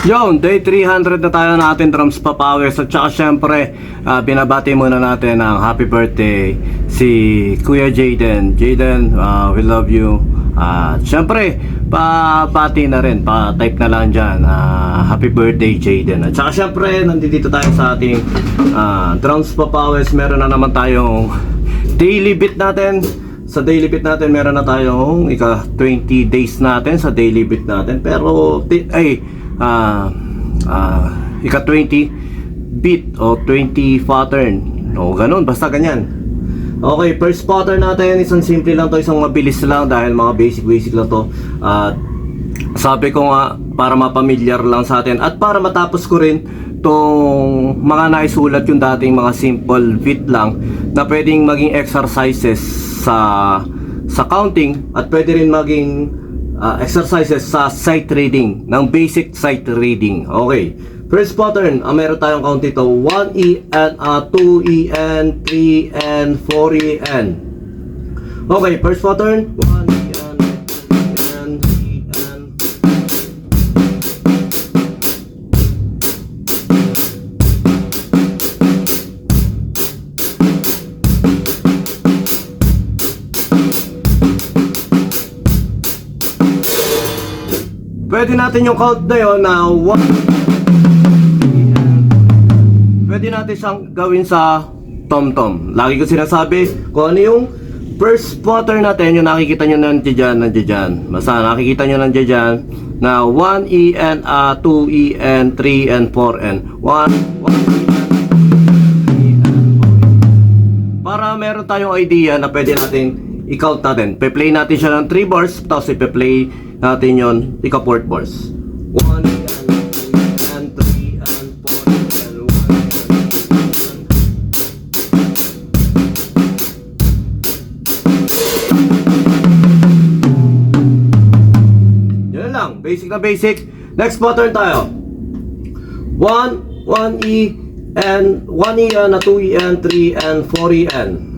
Yon, day 300 na tayo natin drums papawis. At saka syempre, binabati muna natin ang happy birthday si Kuya Jaden. Jaden, we love you. Syempre, pabati na rin, pa-type na lang dyan, happy birthday Jaden. At saka syempre, nandito tayo sa ating drums papawis. Meron na naman tayong daily beat natin. Sa daily beat natin, meron na tayong 20 days natin sa daily beat natin. Pero, ika 20 beat o 20 pattern o ganun, basta ganyan. Okay, first pattern natin, isang simple lang to, isang mabilis lang dahil mga basic lang to. At sabi ko nga, para mapamilyar lang sa atin at para matapos ko rin tong mga naisulat yung dating mga simple beat lang na pwedeng maging exercises sa counting at pwede rin maging exercises sa sight reading, ng basic sight reading. Okay, first pattern, meron tayong count dito, 1EN, 2EN, 3EN, 4EN. Okay, first pattern, 1EN, 2EN, 3EN. Pwede natin yung count na yun na 1. Pwede natin siyang gawin sa tom-tom. Lagi ko sinasabi kung ano yung first pattern natin, yung nakikita nyo nandiyan. Basta nakikita nyo nandiyan na 1EN, 2EN, 3EN, 4EN. 1, 2EN, 3EN, 4EN. Para meron tayong idea na pwede natin i-count natin. Pe-play natin siya ng 3 bars, tapos i-play natin yon ika 4 bars. 1 and 2 and 3 and 4 and 1. Yan lang, basic na basic. Next pattern tayo. 1E and 1E and 2E and 3 and 4E and.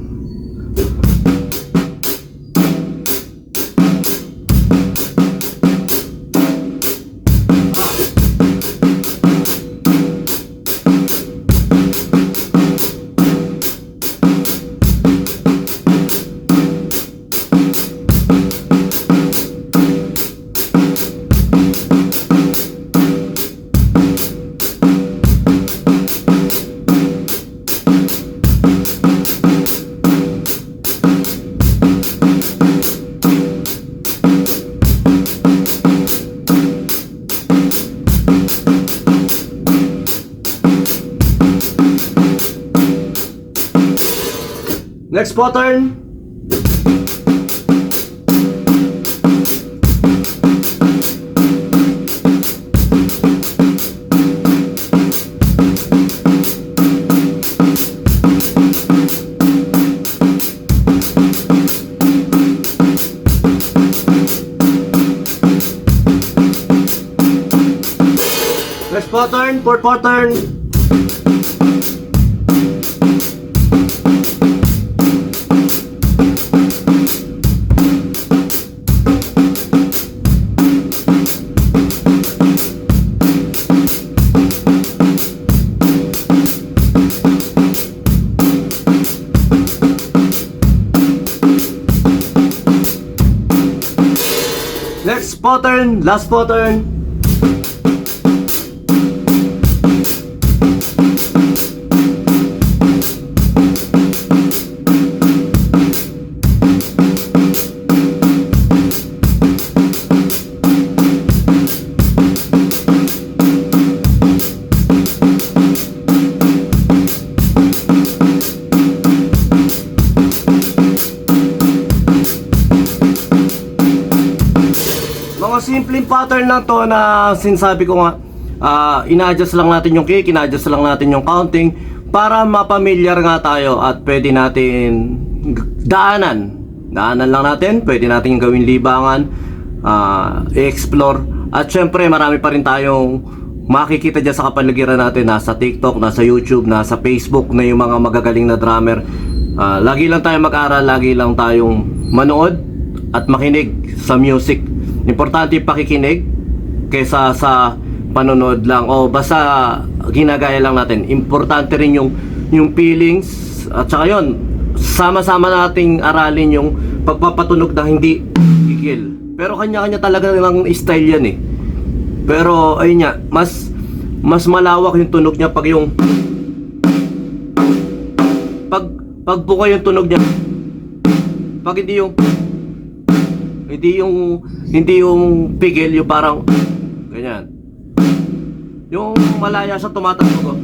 Next pattern. Next pattern, fourth pattern. Next pattern, last pattern. Mga simpleng pattern lang to na sinasabi ko nga, ina-adjust lang natin yung kick, ina-adjust lang natin yung counting para mapamilyar nga tayo at pwede natin daanan lang natin, pwede natin gawin libangan, i-explore at syempre marami pa rin tayong makikita dyan sa kapaligiran natin, nasa TikTok, nasa YouTube, nasa Facebook na yung mga magagaling na drummer. Lagi lang tayong mag-aral, lagi lang tayong manood at makinig sa music. Importante yung pakikinig kaysa sa panonood lang o basta ginagaya lang natin. Importante rin yung feelings at saka yun, sama-sama nating aralin yung pagpapatunog na hindi gigil. Pero kanya-kanya talaga ng style yan eh. Pero ayun nga, mas malawak yung tunog niya pag yung pag buka yung tunog niya. Pag hindi yung pigil, yung parang ganyan. Yung malaya siya tumatakbo ko.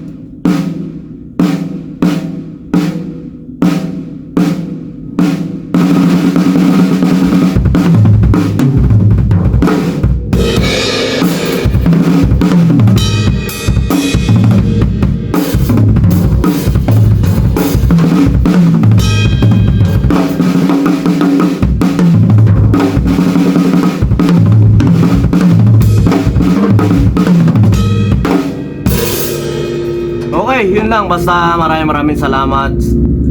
Okay, yun lang. Basta maraming salamat.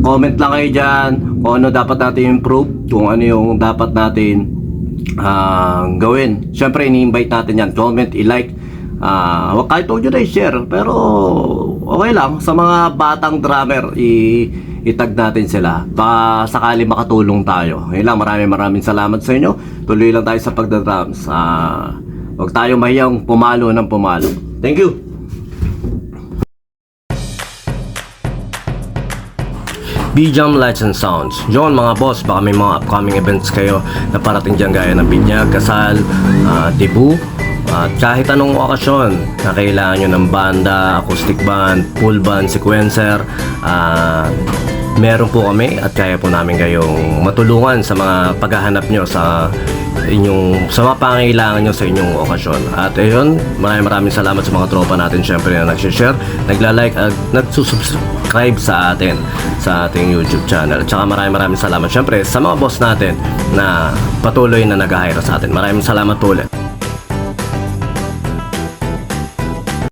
Comment lang kayo dyan kung ano dapat natin improve, kung ano yung dapat natin gawin. Siyempre, ini-invite natin yan. Comment, i-like. Kahit huwag nyo na i-share. Pero okay lang. Sa mga batang drummer, itag natin sila. Baka sakali makatulong tayo. Yun lang, maraming salamat sa inyo. Tuloy lang tayo sa pagdadrums. Huwag tayo mahiyang pumalo ng pumalo. Thank you. B-Jam Lights and Sounds. Yun mga boss, baka may mga upcoming events kayo na parating dyan gaya ng binyag, kasal, debut, at kahit anong okasyon na kailangan nyo ng banda, acoustic band, full band, sequencer, meron po kami at kaya po namin kayong matulungan sa mga paghahanap nyo sa mga pangailangan nyo sa inyong okasyon. At ayun, maraming salamat sa mga tropa natin syempre na nagsishare, nagla-like at nagsusubscribe sa atin sa ating YouTube channel. At saka maraming salamat syempre sa mga boss natin na patuloy na nag-hire sa atin. Maraming salamat po ulit.